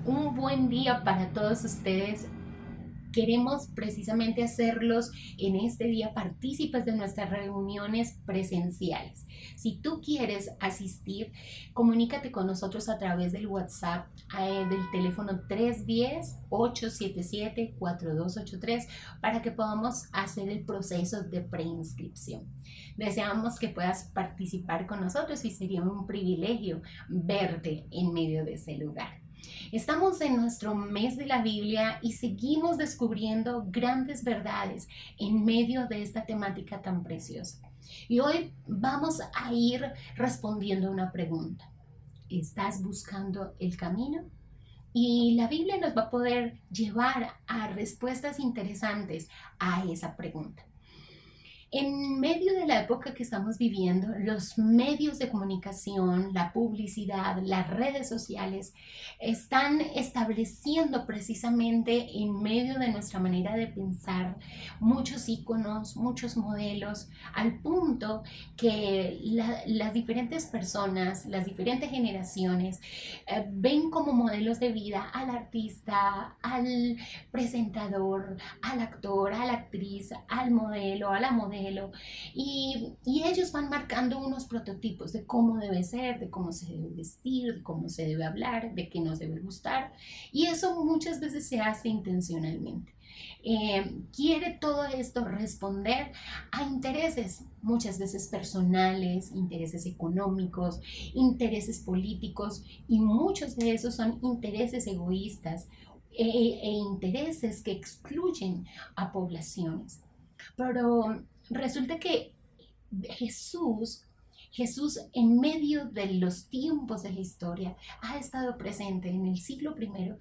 Un buen día para todos ustedes. Queremos precisamente hacerlos en este día partícipes de nuestras reuniones presenciales. Si tú quieres asistir, comunícate con nosotros a través del WhatsApp del teléfono 310-877-4283 para que podamos hacer el proceso de preinscripción. Deseamos que puedas participar con nosotros y sería un privilegio verte en medio de ese lugar. Estamos en nuestro mes de la Biblia y seguimos descubriendo grandes verdades en medio de esta temática tan preciosa. Y hoy vamos a ir respondiendo una pregunta. ¿Estás buscando el camino? Y la Biblia nos va a poder llevar a respuestas interesantes a esa pregunta. En medio de la época que estamos viviendo, los medios de comunicación, la publicidad, las redes sociales están estableciendo precisamente en medio de nuestra manera de pensar muchos iconos, muchos modelos, al punto que las diferentes personas, las diferentes generaciones ven como modelos de vida al artista, al presentador, al actor, a la actriz, al modelo, a la modelo y ellos van marcando unos prototipos de cómo debe ser, de cómo se debe vestir, de cómo se debe hablar, de qué nos debe gustar y eso muchas veces se hace intencionalmente. Quiere todo esto responder a intereses, muchas veces personales, intereses económicos, intereses políticos y muchos de esos son intereses egoístas intereses que excluyen a poblaciones. Pero resulta que Jesús, Jesús en medio de los tiempos de la historia ha estado presente en el siglo primero.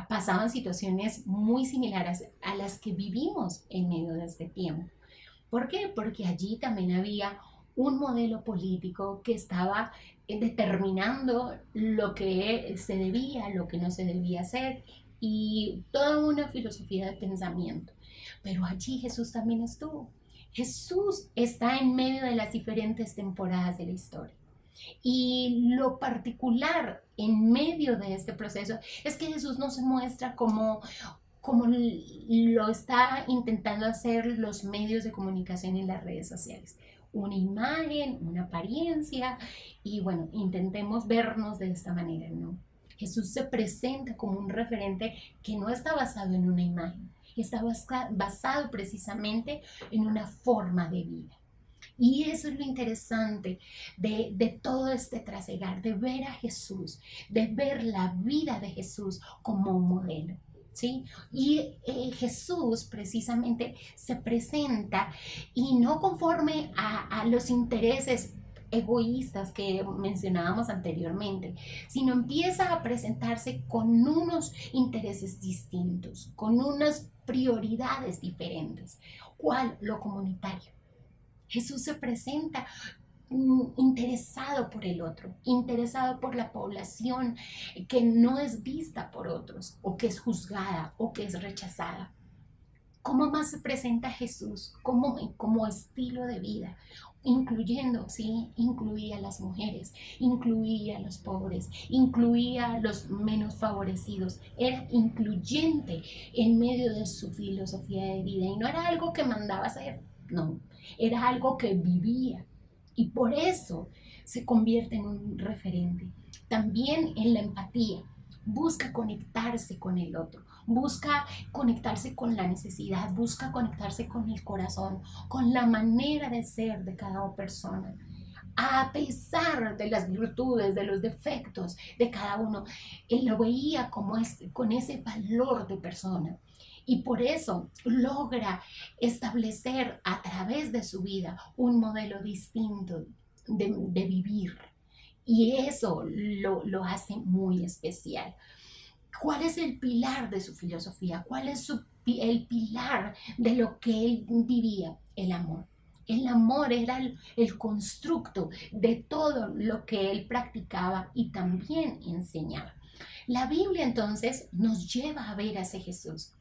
Pasaban situaciones muy similares a las que vivimos en medio de este tiempo. ¿Por qué? Porque allí también había un modelo político que estaba determinando lo que se debía, lo que no se debía hacer y toda una filosofía de pensamiento. Pero allí Jesús también estuvo. Jesús está en medio de las diferentes temporadas de la historia. Y lo particular en medio de este proceso es que Jesús no se muestra como lo está intentando hacer los medios de comunicación y las redes sociales. Una imagen, una apariencia y bueno, intentemos vernos de esta manera, ¿no? Jesús se presenta como un referente que no está basado en una imagen, está basado precisamente en una forma de vida. Y eso es lo interesante de todo este trasegar, de ver a Jesús, de ver la vida de Jesús como un modelo. ¿Sí? Y Jesús precisamente se presenta y no conforme a los intereses egoístas que mencionábamos anteriormente, sino empieza a presentarse con unos intereses distintos, con unas prioridades diferentes. ¿Cuál? Lo comunitario. Jesús se presenta interesado por el otro, interesado por la población que no es vista por otros, o que es juzgada, o que es rechazada. ¿Cómo más se presenta Jesús? Como estilo de vida, incluyendo, sí, incluía a las mujeres, incluía a los pobres, incluía a los menos favorecidos, era incluyente en medio de su filosofía de vida y no era algo que mandaba hacer, no, era algo que vivía y por eso se convierte en un referente. También en la empatía, busca conectarse con el otro, busca conectarse con la necesidad, busca conectarse con el corazón, con la manera de ser de cada persona. A pesar de las virtudes, de los defectos de cada uno, él lo veía como con ese valor de persona. Y por eso logra establecer a través de su vida un modelo distinto de vivir. Y eso lo hace muy especial. ¿Cuál es el pilar de su filosofía? ¿Cuál es el pilar de lo que él vivía? El amor. El amor era el constructo de todo lo que él practicaba y también enseñaba. La Biblia entonces nos lleva a ver a ese Jesús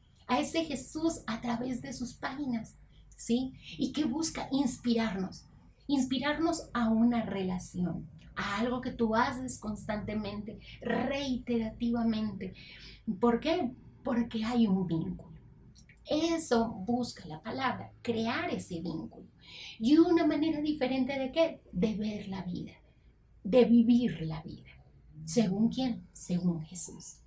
a través de sus páginas, ¿sí? Y que busca inspirarnos a una relación. a algo que tú haces constantemente, reiterativamente. ¿Por qué? Porque hay un vínculo. Eso busca la palabra, crear ese vínculo. Y una manera diferente de qué? De ver la vida, de vivir la vida. ¿Según quién? Según Jesús.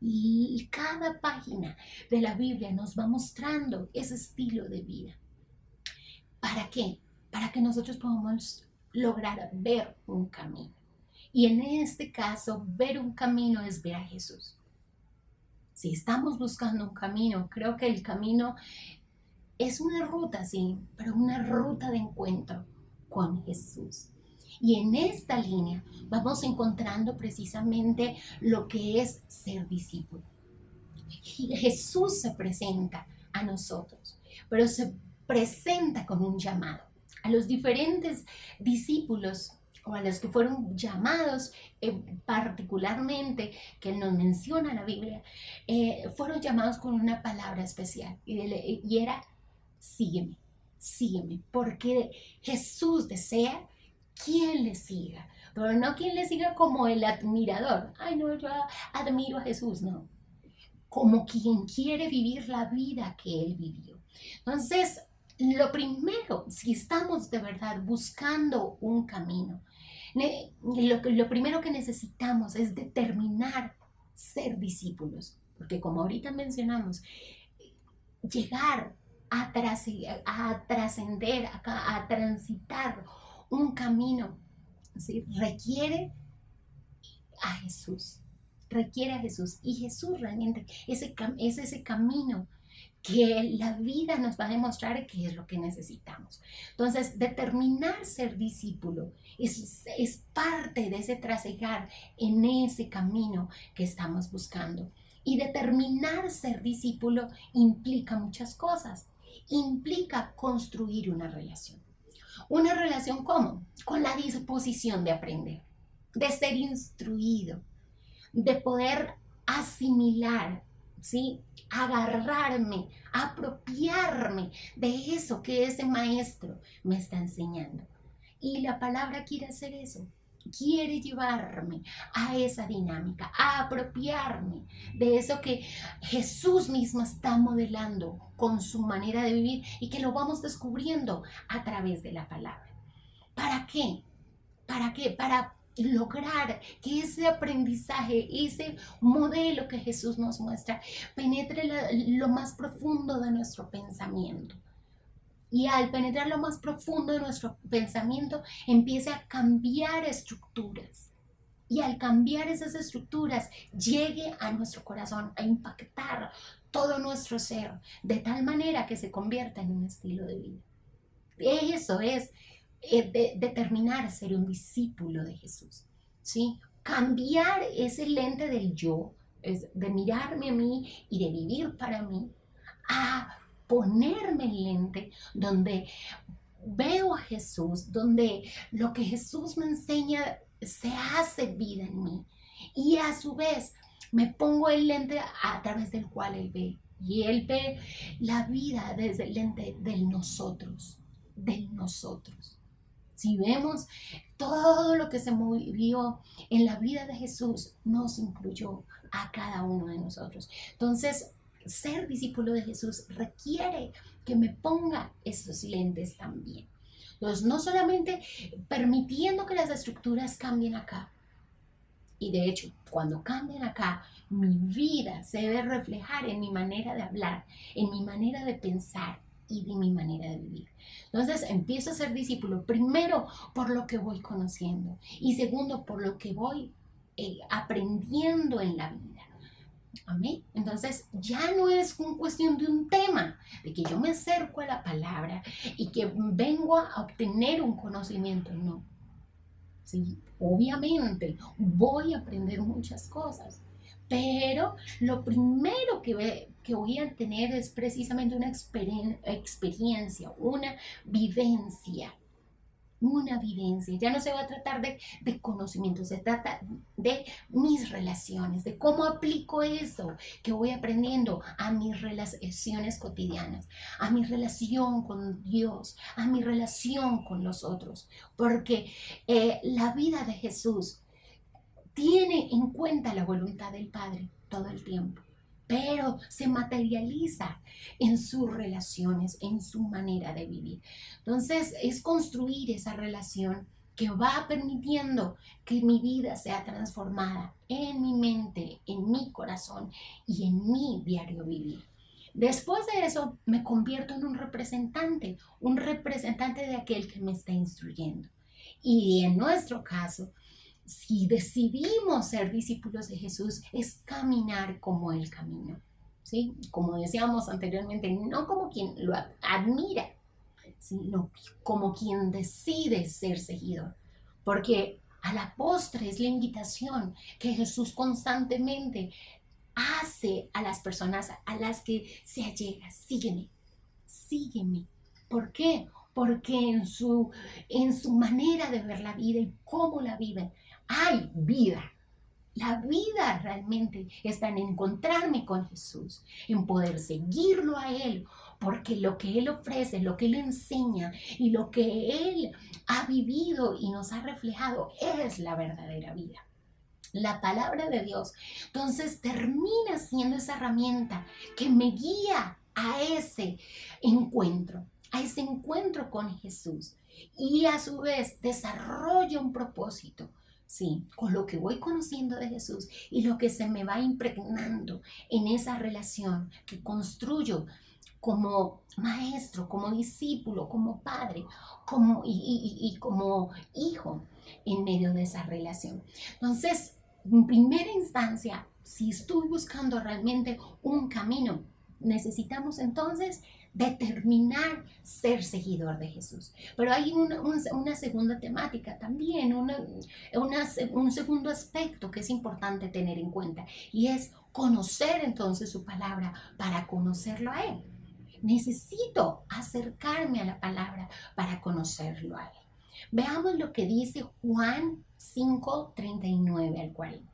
Y cada página de la Biblia nos va mostrando ese estilo de vida. ¿Para qué? Para que nosotros podamos lograr ver un camino. Y en este caso, ver un camino es ver a Jesús. Si estamos buscando un camino, creo que el camino es una ruta, sí, pero una ruta de encuentro con Jesús. Y en esta línea vamos encontrando precisamente lo que es ser discípulo. Jesús se presenta a nosotros, pero se presenta con un llamado. A los diferentes discípulos o a los que fueron llamados particularmente, que nos menciona la Biblia, fueron llamados con una palabra especial y era sígueme, sígueme, porque Jesús desea quien le siga, pero no quien le siga como el admirador. Ay, no, yo admiro a Jesús, no. Como quien quiere vivir la vida que él vivió. Entonces, lo primero, si estamos de verdad buscando un camino, lo primero que necesitamos es determinar ser discípulos, porque como ahorita mencionamos, llegar a trascender, a transitar un camino, ¿sí? Requiere a Jesús. Requiere a Jesús. Y Jesús realmente es ese camino que la vida nos va a demostrar que es lo que necesitamos. Entonces, determinar ser discípulo es parte de ese trasegar en ese camino que estamos buscando. Y determinar ser discípulo implica muchas cosas. Implica construir una relación. ¿Una relación cómo? Con la disposición de aprender, de ser instruido, de poder asimilar, ¿sí? Agarrarme, apropiarme de eso que ese maestro me está enseñando. Y la palabra quiere hacer eso. Quiere llevarme a esa dinámica, a apropiarme de eso que Jesús mismo está modelando con su manera de vivir y que lo vamos descubriendo a través de la palabra. ¿Para qué? ¿Para qué? Para lograr que ese aprendizaje, ese modelo que Jesús nos muestra, penetre lo más profundo de nuestro pensamiento. Y al penetrar lo más profundo de nuestro pensamiento, empieza a cambiar estructuras. Y al cambiar esas estructuras, llegue a nuestro corazón, a impactar todo nuestro ser, de tal manera que se convierta en un estilo de vida. Eso es determinar ser un discípulo de Jesús, ¿sí? Cambiar ese lente del yo, de mirarme a mí y de vivir para mí, a ponerme el lente donde veo a Jesús, donde lo que Jesús me enseña se hace vida en mí. Y a su vez me pongo el lente a través del cual Él ve. Y Él ve la vida desde el lente del nosotros, del nosotros. Si vemos todo lo que se movió en la vida de Jesús, nos incluyó a cada uno de nosotros. Entonces, ser discípulo de Jesús requiere que me ponga esos lentes también. Entonces, no solamente permitiendo que las estructuras cambien acá. Y de hecho, cuando cambian acá, mi vida se debe reflejar en mi manera de hablar, en mi manera de pensar y de mi manera de vivir. Entonces, empiezo a ser discípulo, primero por lo que voy conociendo y segundo por lo que voy aprendiendo en la vida. Amén. Entonces ya no es una cuestión de un tema, de que yo me acerco a la palabra y que vengo a obtener un conocimiento, no. Sí, obviamente voy a aprender muchas cosas, pero lo primero que voy a tener es precisamente una experiencia, una vivencia una vivencia. Ya no se va a tratar de conocimiento, se trata de mis relaciones, de cómo aplico eso que voy aprendiendo a mis relaciones cotidianas, a mi relación con Dios, a mi relación con los otros. Porque la vida de Jesús tiene en cuenta la voluntad del Padre todo el tiempo, pero se materializa en sus relaciones, en su manera de vivir. Entonces, es construir esa relación que va permitiendo que mi vida sea transformada en mi mente, en mi corazón y en mi diario vivir. Después de eso, me convierto en un representante de aquel que me está instruyendo. Y en nuestro caso, si decidimos ser discípulos de Jesús, es caminar como Él caminó, ¿sí? Como decíamos anteriormente, no como quien lo admira, sino como quien decide ser seguidor. Porque a la postre es la invitación que Jesús constantemente hace a las personas a las que se allega: sígueme, sígueme. ¿Por qué? Porque en su manera de ver la vida y cómo la viven, hay vida. La vida realmente está en encontrarme con Jesús, en poder seguirlo a Él, porque lo que Él ofrece, lo que Él enseña y lo que Él ha vivido y nos ha reflejado es la verdadera vida, la palabra de Dios. Entonces termina siendo esa herramienta que me guía a ese encuentro con Jesús, y a su vez desarrolla un propósito. Sí, con lo que voy conociendo de Jesús y lo que se me va impregnando en esa relación que construyo como maestro, como discípulo, como padre, y como hijo en medio de esa relación. Entonces, en primera instancia, si estoy buscando realmente un camino, necesitamos entonces determinar ser seguidor de Jesús. Pero hay una segunda temática también, un segundo aspecto que es importante tener en cuenta, y es conocer entonces su palabra para conocerlo a Él. Necesito acercarme a la palabra para conocerlo a Él. Veamos lo que dice Juan 5:39 al 40.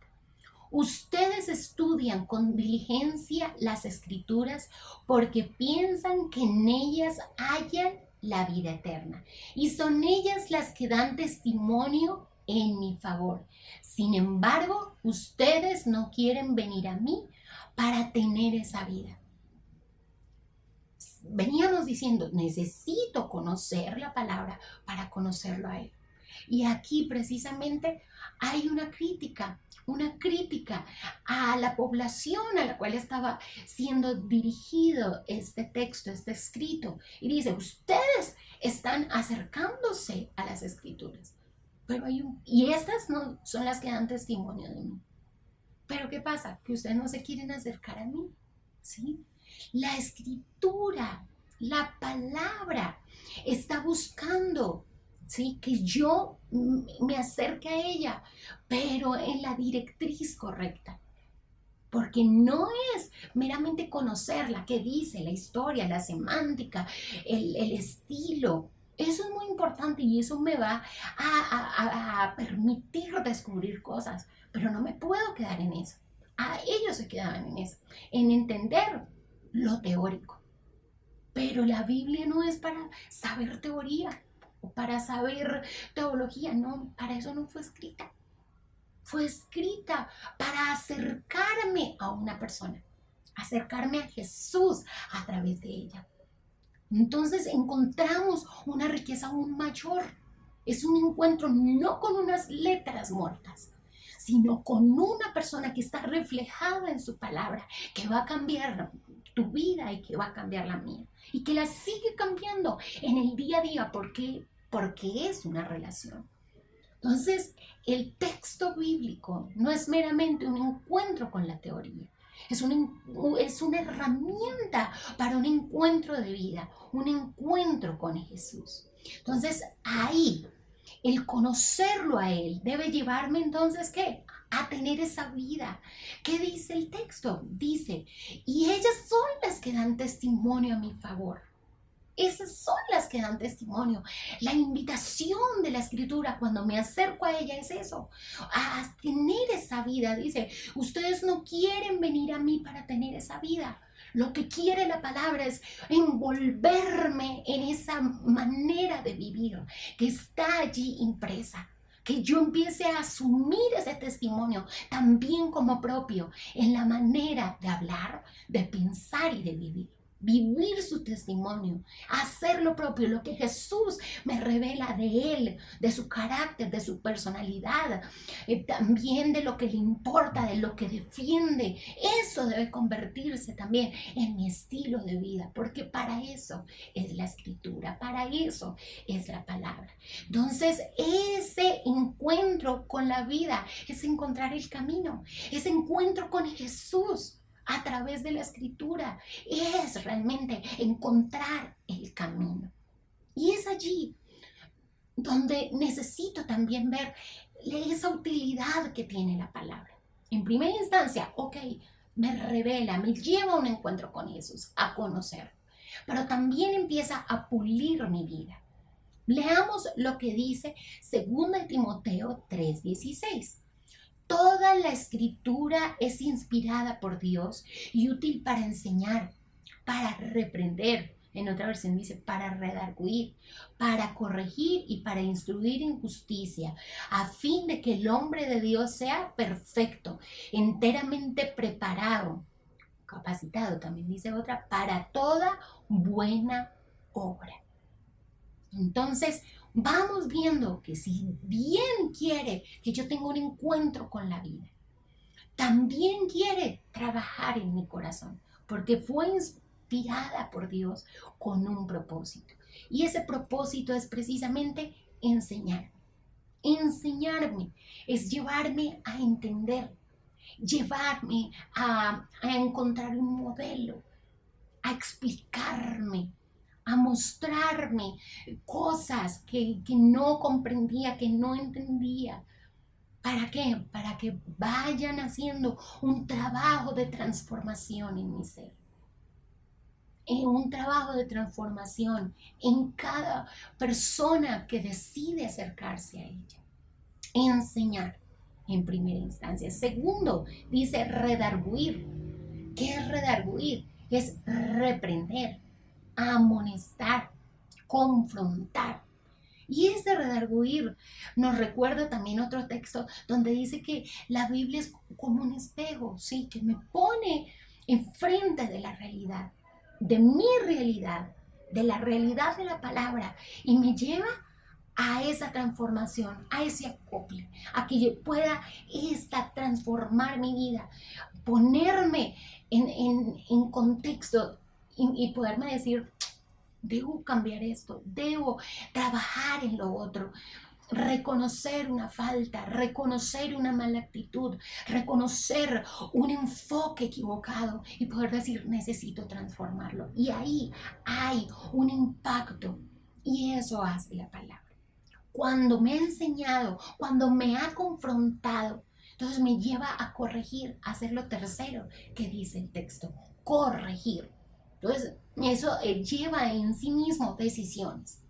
Ustedes estudian con diligencia las escrituras porque piensan que en ellas hallan la vida eterna, y son ellas las que dan testimonio en mi favor. Sin embargo, ustedes no quieren venir a mí para tener esa vida. Veníamos diciendo, necesito conocer la palabra para conocerlo a Él. Y aquí precisamente hay una crítica a la población a la cual estaba siendo dirigido este texto, este escrito. Y dice, ustedes están acercándose a las escrituras, pero y estas no son las que dan testimonio de mí. Pero ¿qué pasa? Que ustedes no se quieren acercar a mí, ¿sí? La escritura, la palabra, está buscando, ¿sí?, que yo me acerque a ella, pero en la directriz correcta. Porque no es meramente conocerla, qué dice, la historia, la semántica, el estilo. Eso es muy importante y eso me va a permitir descubrir cosas, pero no me puedo quedar en eso. A ellos se quedaban en eso, en entender lo teórico. Pero la Biblia no es para saber teoría o para saber teología, no, para eso no fue escrita. Fue escrita para acercarme a una persona, acercarme a Jesús a través de ella. Entonces encontramos una riqueza aún mayor. Es un encuentro no con unas letras muertas, sino con una persona que está reflejada en su palabra, que va a cambiar tu vida y que va a cambiar la mía, y que la sigue cambiando en el día a día. ¿Por qué? Porque es una relación. Entonces, el texto bíblico no es meramente un encuentro con la teoría, es una herramienta para un encuentro de vida, un encuentro con Jesús. Entonces, ahí, el conocerlo a Él debe llevarme entonces, ¿qué? A tener esa vida. ¿Qué dice el texto? Dice, y ellas son las que dan testimonio a mi favor. Esas son las que dan testimonio. La invitación de la Escritura cuando me acerco a ella es eso, a tener esa vida. Dice, ustedes no quieren venir a mí para tener esa vida. Lo que quiere la palabra es envolverme en esa manera de vivir que está allí impresa. Que yo empiece a asumir ese testimonio también como propio en la manera de hablar, de pensar y de vivir. Vivir su testimonio, hacer lo propio, lo que Jesús me revela de Él, de su carácter, de su personalidad, también de lo que le importa, de lo que defiende. Eso debe convertirse también en mi estilo de vida, porque para eso es la Escritura, para eso es la palabra. Entonces, ese encuentro con la vida es encontrar el camino, ese encuentro con Jesús a través de la Escritura es realmente encontrar el camino. Y es allí donde necesito también ver esa utilidad que tiene la palabra. En primera instancia, ok, me revela, me lleva a un encuentro con Jesús, a conocer, pero también empieza a pulir mi vida. Leamos lo que dice 2 Timoteo 3:16. Toda la Escritura es inspirada por Dios y útil para enseñar, para reprender. En otra versión dice para redarguir, para corregir y para instruir en justicia, a fin de que el hombre de Dios sea perfecto, enteramente preparado, capacitado, también dice otra, para toda buena obra. Entonces, vamos viendo que si bien quiere que yo tenga un encuentro con la vida, también quiere trabajar en mi corazón, porque fue inspirada por Dios con un propósito. Y ese propósito es precisamente enseñarme. Enseñarme es llevarme a entender, llevarme a encontrar un modelo, a explicarme, a mostrarme cosas que no comprendía, que no entendía. ¿Para qué? Para que vayan haciendo un trabajo de transformación en mi ser. Un trabajo de transformación en cada persona que decide acercarse a ella. Enseñar en primera instancia. Segundo, dice redarguir. ¿Qué es redarguir? Es reprender, amonestar, confrontar. Y ese redarguir nos recuerda también otro texto donde dice que la Biblia es como un espejo, ¿sí? Que me pone enfrente de la realidad, de mi realidad, de la realidad de la palabra y me lleva a esa transformación, a ese acople, a que yo pueda transformar mi vida, ponerme en contexto y poderme decir, debo cambiar esto, debo trabajar en lo otro, reconocer una falta, reconocer una mala actitud, reconocer un enfoque equivocado y poder decir, necesito transformarlo. Y ahí hay un impacto y eso hace la palabra. Cuando me ha enseñado, cuando me ha confrontado, entonces me lleva a corregir, a hacer lo tercero que dice el texto, corregir. Entonces, eso lleva en sí mismo decisiones.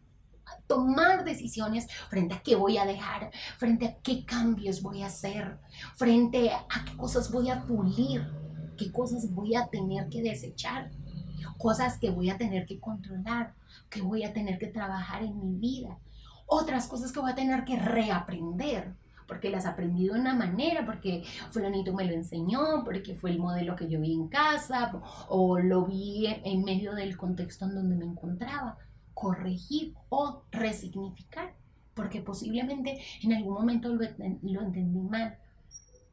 Tomar decisiones frente a qué voy a dejar, frente a qué cambios voy a hacer, frente a qué cosas voy a pulir, qué cosas voy a tener que desechar, cosas que voy a tener que controlar, que voy a tener que trabajar en mi vida, otras cosas que voy a tener que reaprender porque las aprendí de una manera, porque fulanito me lo enseñó, porque fue el modelo que yo vi en casa o lo vi en medio del contexto en donde me encontraba. Corregir o resignificar, porque posiblemente en algún momento lo entendí mal,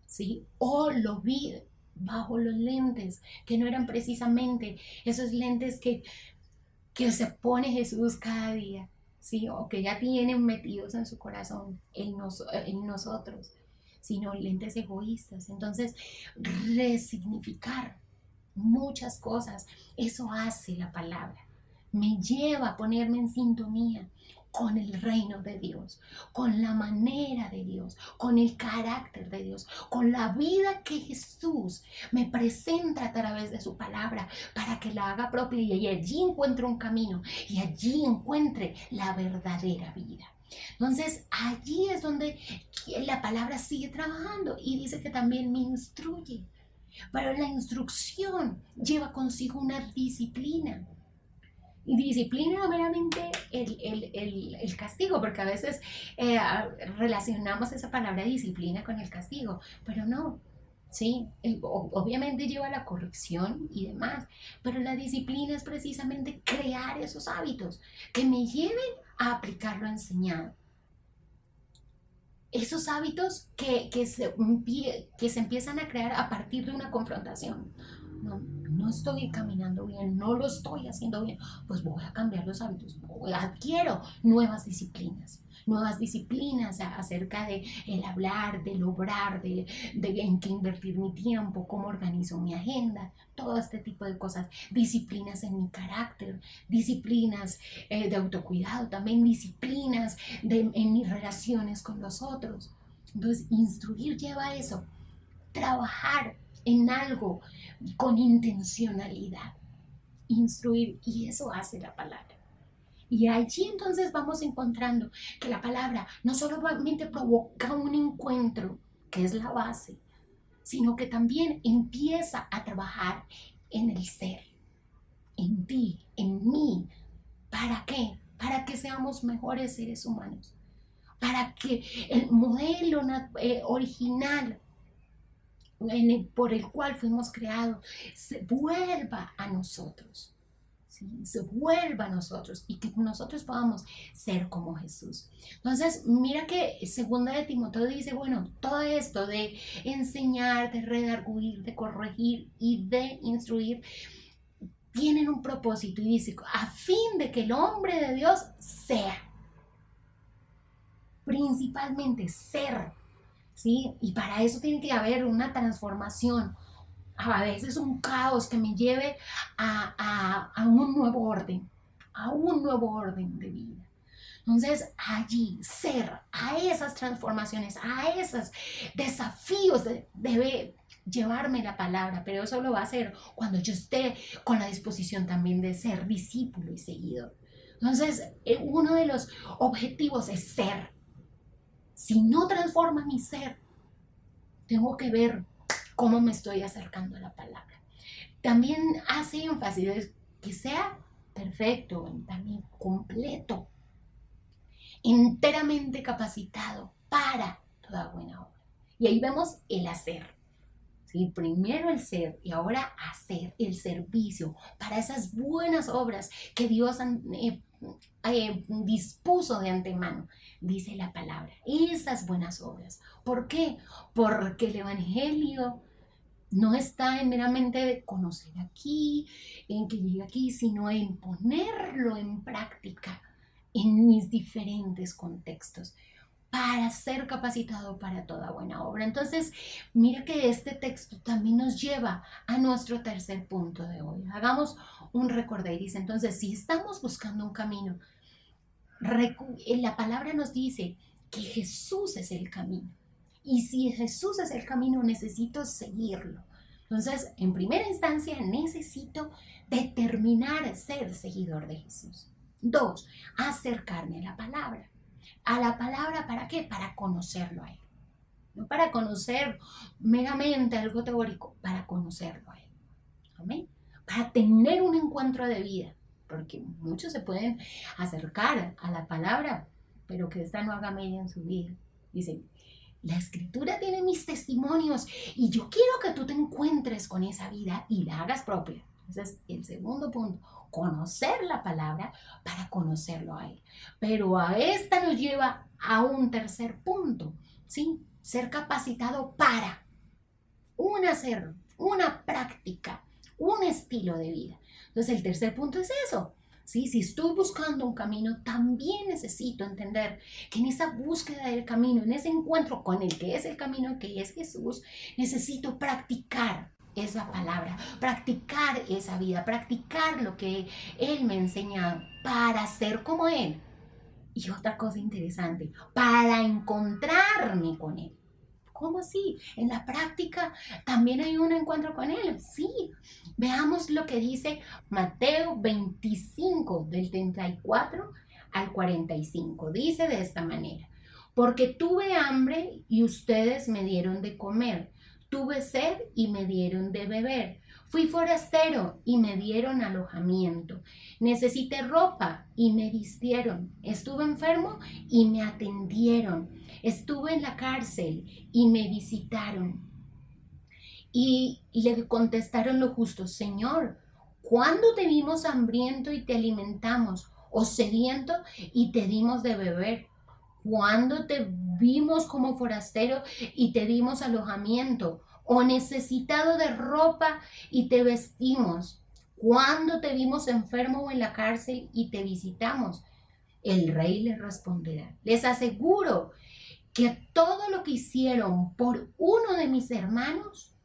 ¿sí? O lo vi bajo los lentes que no eran precisamente esos lentes que se pone Jesús cada día, ¿sí? O que ya tienen metidos en su corazón, en nosotros, sino lentes egoístas. Entonces, resignificar muchas cosas, eso hace la palabra. me lleva a ponerme en sintonía con el reino de Dios, con la manera de Dios, con el carácter de Dios, con la vida que Jesús me presenta a través de su palabra para que la haga propia y allí encuentre un camino y allí encuentre la verdadera vida. Entonces allí es donde la palabra sigue trabajando y dice que también me instruye, pero la instrucción lleva consigo una disciplina. Y disciplina no meramente el castigo, porque a veces relacionamos esa palabra disciplina con el castigo, pero no, sí, obviamente lleva la corrección y demás, pero la disciplina es precisamente crear esos hábitos que me lleven a aplicar lo enseñado. Esos hábitos que se empiezan a crear a partir de una confrontación. No estoy caminando bien, no lo estoy haciendo bien, pues voy a cambiar los hábitos, adquiero nuevas disciplinas acerca de el hablar, del obrar, de en qué invertir mi tiempo, cómo organizo mi agenda, todo este tipo de cosas, disciplinas en mi carácter, disciplinas de autocuidado, también disciplinas en mis relaciones con los otros. Entonces, instruir lleva a eso, trabajar en algo con intencionalidad, instruir, y eso hace la palabra. Y allí entonces vamos encontrando que la palabra no solamente provoca un encuentro, que es la base, sino que también empieza a trabajar en el ser, en ti, en mí. ¿Para qué? Para que seamos mejores seres humanos, para que el modelo original por el cual fuimos creados se vuelva a nosotros, ¿sí? Se vuelva a nosotros y que nosotros podamos ser como Jesús. Entonces, mira que segunda de Timoteo dice, bueno, todo esto de enseñar, de redarguir, de corregir y de instruir tienen un propósito y dice, a fin de que el hombre de Dios sea, principalmente ser, ¿sí? Y para eso tiene que haber una transformación, a veces un caos que me lleve a un nuevo orden, de vida. Entonces allí ser, a esas transformaciones, a esos desafíos debe llevarme la palabra, pero eso lo va a hacer cuando yo esté con la disposición también de ser discípulo y seguidor. Entonces uno de los objetivos es ser. Si no transforma mi ser, tengo que ver cómo me estoy acercando a la palabra. También hace énfasis de que sea perfecto, también completo, enteramente capacitado para toda buena obra. Y ahí vemos el hacer. ¿Sí? Primero el ser y ahora hacer el servicio para esas buenas obras que Dios dispuso de antemano, dice la palabra, esas buenas obras. ¿Por qué? Porque el Evangelio no está en meramente conocer aquí, en que llegue aquí, sino en ponerlo en práctica en mis diferentes contextos para ser capacitado para toda buena obra. Entonces, mira que este texto también nos lleva a nuestro tercer punto de hoy. Hagamos un recordar. Dice, entonces, si estamos buscando un camino, la palabra nos dice que Jesús es el camino. Y si Jesús es el camino, necesito seguirlo. Entonces, en primera instancia, necesito determinar ser seguidor de Jesús. 2, acercarme a la palabra. ¿A la palabra para qué? Para conocerlo a Él. No para conocer meramente algo teórico, para conocerlo a Él. ¿Amén? Para tener un encuentro de vida. Porque muchos se pueden acercar a la palabra, pero que esta no haga media en su vida. Dicen, la Escritura tiene mis testimonios y yo quiero que tú te encuentres con esa vida y la hagas propia. Ese es el segundo punto, conocer la palabra para conocerlo a Él. Pero a esta nos lleva a un tercer punto, ¿sí? Ser capacitado para un hacer, una práctica, un estilo de vida. Entonces el tercer punto es eso. ¿Sí? Si estoy buscando un camino, también necesito entender que en esa búsqueda del camino, en ese encuentro con el que es el camino, que es Jesús, necesito practicar esa palabra, practicar esa vida, practicar lo que Él me ha enseñado para ser como Él. Y otra cosa interesante, para encontrarme con Él. ¿Cómo así? En la práctica también hay un encuentro con Él. Sí, veamos lo que dice Mateo 25, del 34 al 45. Dice de esta manera: porque tuve hambre y ustedes me dieron de comer. Tuve sed y me dieron de beber. Fui forastero y me dieron alojamiento. Necesité ropa y me vistieron. Estuve enfermo y me atendieron. Estuve en la cárcel y me visitaron. Y le contestaron los justos: Señor, ¿cuándo te vimos hambriento y te alimentamos, o sediento y te dimos de beber? ¿Cuándo te vimos como forastero y te dimos alojamiento, o necesitado de ropa y te vestimos? ¿Cuándo te vimos enfermo o en la cárcel y te visitamos? El rey les responderá: les aseguro que todo lo que hicieron por uno de mis hermanos,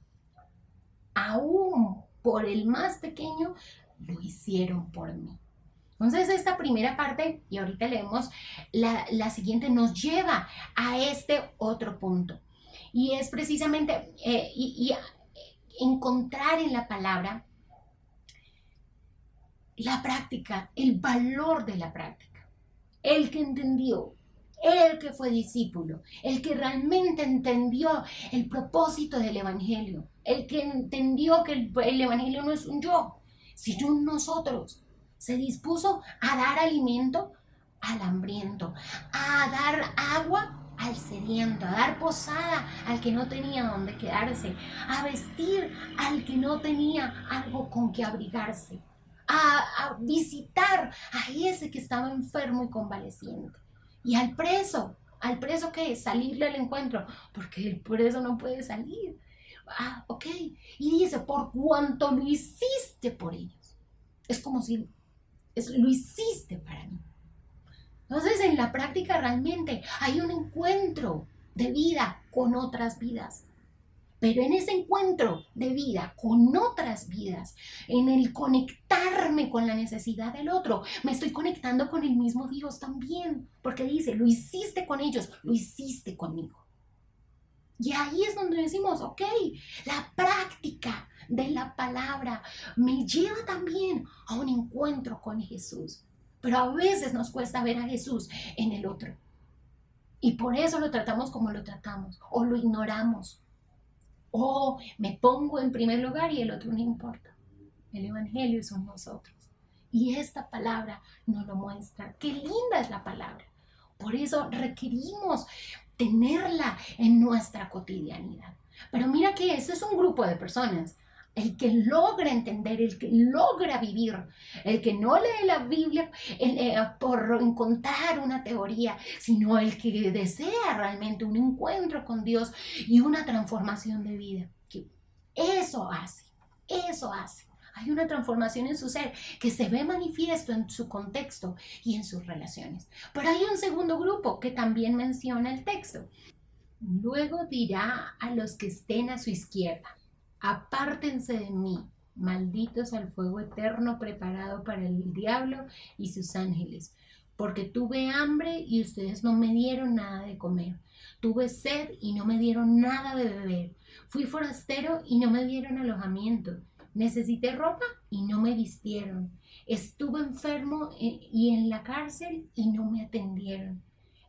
aún por el más pequeño, lo hicieron por mí. Entonces esta primera parte, y ahorita leemos la siguiente, nos lleva a este otro punto. Y es precisamente encontrar en la palabra la práctica, el valor de la práctica. El que entendió, el que fue discípulo, el que realmente entendió el propósito del Evangelio, el que entendió que el Evangelio no es un yo, sino un nosotros. Se dispuso a dar alimento al hambriento, a dar agua al sediento, a dar posada al que no tenía donde quedarse, a vestir al que no tenía algo con que abrigarse, a visitar a ese que estaba enfermo y convaleciente. Y al preso ¿qué es? Salirle al encuentro, porque el preso no puede salir. Ok. Y dice: por cuanto lo hiciste por ellos. Es como si lo hiciste para mí. Entonces, en la práctica realmente hay un encuentro de vida con otras vidas. Pero en ese encuentro de vida con otras vidas, en el conectarme con la necesidad del otro, me estoy conectando con el mismo Dios también. Porque dice: lo hiciste con ellos, lo hiciste conmigo. Y ahí es donde decimos: ok, la práctica de la palabra me lleva también a un encuentro con Jesús. Pero a veces nos cuesta ver a Jesús en el otro. Y por eso lo tratamos como lo tratamos, o lo ignoramos. O me pongo en primer lugar y el otro no importa. El Evangelio son nosotros. Y esta palabra nos lo muestra. Qué linda es la palabra. Por eso requerimos tenerla en nuestra cotidianidad. Pero mira que ese es un grupo de personas. El que logra entender, el que logra vivir, el que no lee la Biblia por encontrar una teoría, sino el que desea realmente un encuentro con Dios y una transformación de vida. Eso hace. Hay una transformación en su ser que se ve manifiesto en su contexto y en sus relaciones. Pero hay un segundo grupo que también menciona el texto. Luego dirá a los que estén a su izquierda: apártense de mí, malditos al fuego eterno preparado para el diablo y sus ángeles, porque tuve hambre y ustedes no me dieron nada de comer. Tuve sed y no me dieron nada de beber. Fui forastero y no me dieron alojamiento. Necesité ropa y no me vistieron. Estuve enfermo y en la cárcel y no me atendieron.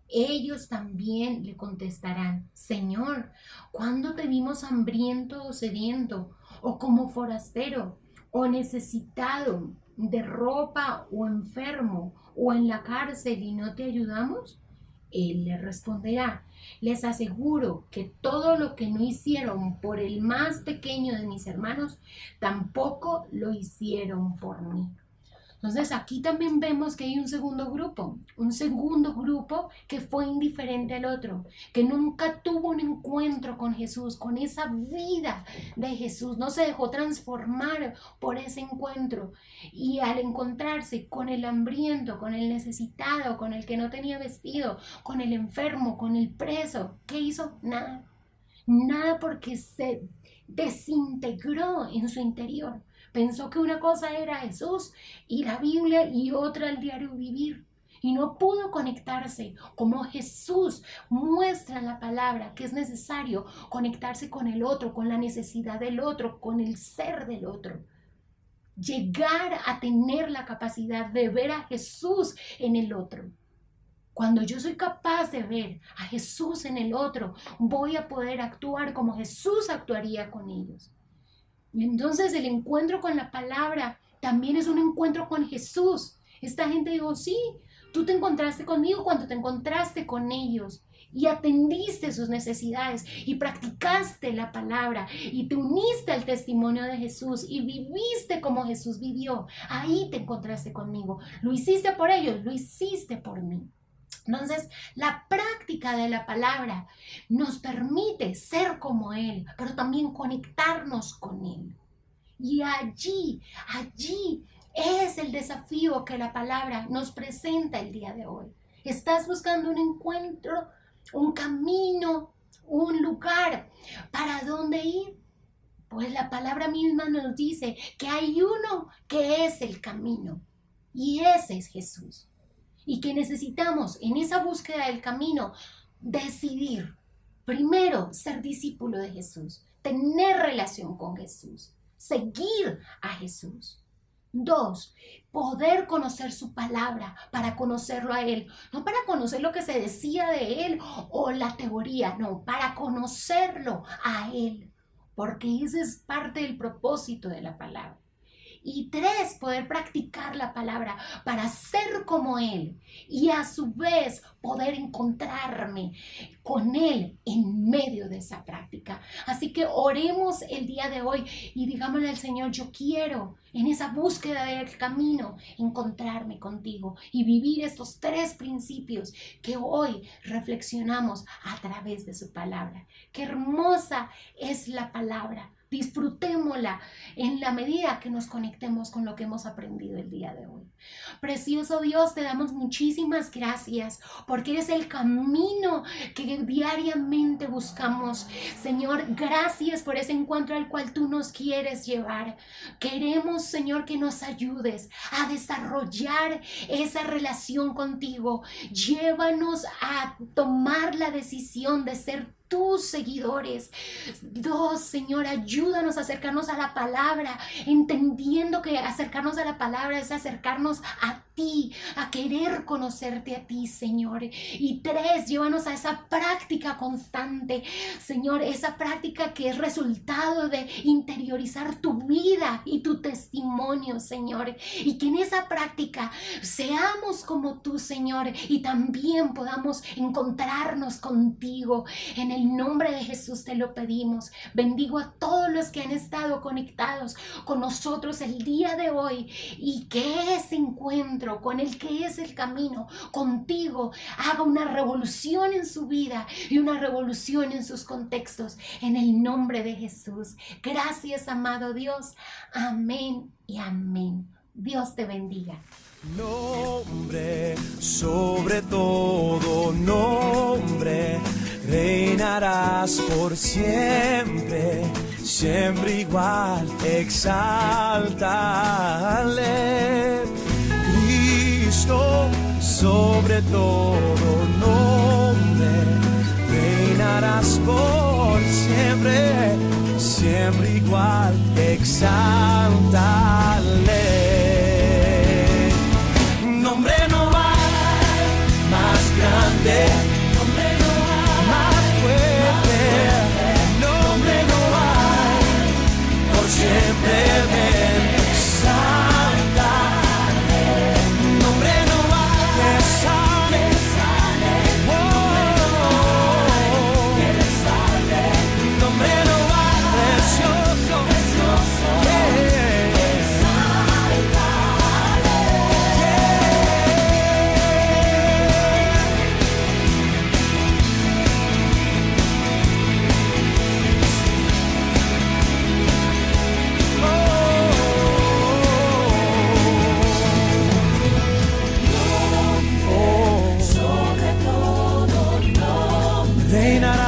Ellos también le contestarán: Señor, ¿cuándo te vimos hambriento o sediento, o como forastero, o necesitado de ropa, o enfermo, o en la cárcel y no te ayudamos? Él le responderá: les aseguro que todo lo que no hicieron por el más pequeño de mis hermanos, tampoco lo hicieron por mí. Entonces aquí también vemos que hay un segundo grupo que fue indiferente al otro, que nunca tuvo un encuentro con Jesús, con esa vida de Jesús, no se dejó transformar por ese encuentro, y al encontrarse con el hambriento, con el necesitado, con el que no tenía vestido, con el enfermo, con el preso, ¿qué hizo? Nada. nada porque se desintegró en su interior. Pensó que una cosa era Jesús y la Biblia y otra el diario vivir. Y no pudo conectarse como Jesús muestra en la palabra que es necesario conectarse con el otro, con la necesidad del otro, con el ser del otro. Llegar a tener la capacidad de ver a Jesús en el otro. Cuando yo soy capaz de ver a Jesús en el otro, voy a poder actuar como Jesús actuaría con ellos. Y entonces el encuentro con la palabra también es un encuentro con Jesús. Esta gente dijo, sí, tú te encontraste conmigo cuando te encontraste con ellos y atendiste sus necesidades y practicaste la palabra y te uniste al testimonio de Jesús y viviste como Jesús vivió. Ahí te encontraste conmigo. Lo hiciste por ellos, lo hiciste por mí. Entonces, la práctica de la palabra nos permite ser como Él, pero también conectarnos con Él. Y allí es el desafío que la palabra nos presenta el día de hoy. ¿Estás buscando un encuentro, un camino, un lugar para dónde ir? Pues la palabra misma nos dice que hay uno que es el camino y ese es Jesús. Y que necesitamos en esa búsqueda del camino decidir, primero, ser discípulo de Jesús, tener relación con Jesús, seguir a Jesús. 2, poder conocer su palabra para conocerlo a Él, no para conocer lo que se decía de Él o la teoría, no, para conocerlo a Él, porque ese es parte del propósito de la palabra. Y 3, poder practicar la palabra para ser como Él y a su vez poder encontrarme con Él en medio de esa práctica. Así que oremos el día de hoy y digámosle al Señor, yo quiero en esa búsqueda del camino encontrarme contigo y vivir estos 3 principios que hoy reflexionamos a través de su palabra. Qué hermosa es la palabra. Disfrutémosla en la medida que nos conectemos con lo que hemos aprendido el día de hoy. Precioso Dios, te damos muchísimas gracias porque eres el camino que diariamente buscamos. Señor, gracias por ese encuentro al cual tú nos quieres llevar. Queremos, Señor, que nos ayudes a desarrollar esa relación contigo. Llévanos a tomar la decisión de ser tus seguidores. Dios, Señor, ayúdanos a acercarnos a la palabra, entendiendo que acercarnos a la palabra es acercarnos a ti, a querer conocerte a ti, Señor. Y 3, llévanos a esa práctica constante, Señor, esa práctica que es resultado de interiorizar tu vida y tu testimonio, Señor. Y que en esa práctica seamos como tú, Señor, y también podamos encontrarnos contigo. En el nombre de Jesús te lo pedimos. Bendigo a todos los que han estado conectados con nosotros el día de hoy y que ese encuentro con el que es el camino contigo haga una revolución en su vida y una revolución en sus contextos. En el nombre de Jesús. Gracias, amado Dios. Amén y amén. Dios te bendiga. Nombre sobre todo nombre, reinarás por siempre, siempre igual, exáltale. Cristo sobre todo nombre, reinarás por siempre, siempre igual, exáltale. Nombre no hay más grande, nombre no hay más fuerte, nombre no hay por siempre ven, exáltale. Nombre no hay que sale, oh, que le sale. Nombre no hay precioso, reinarás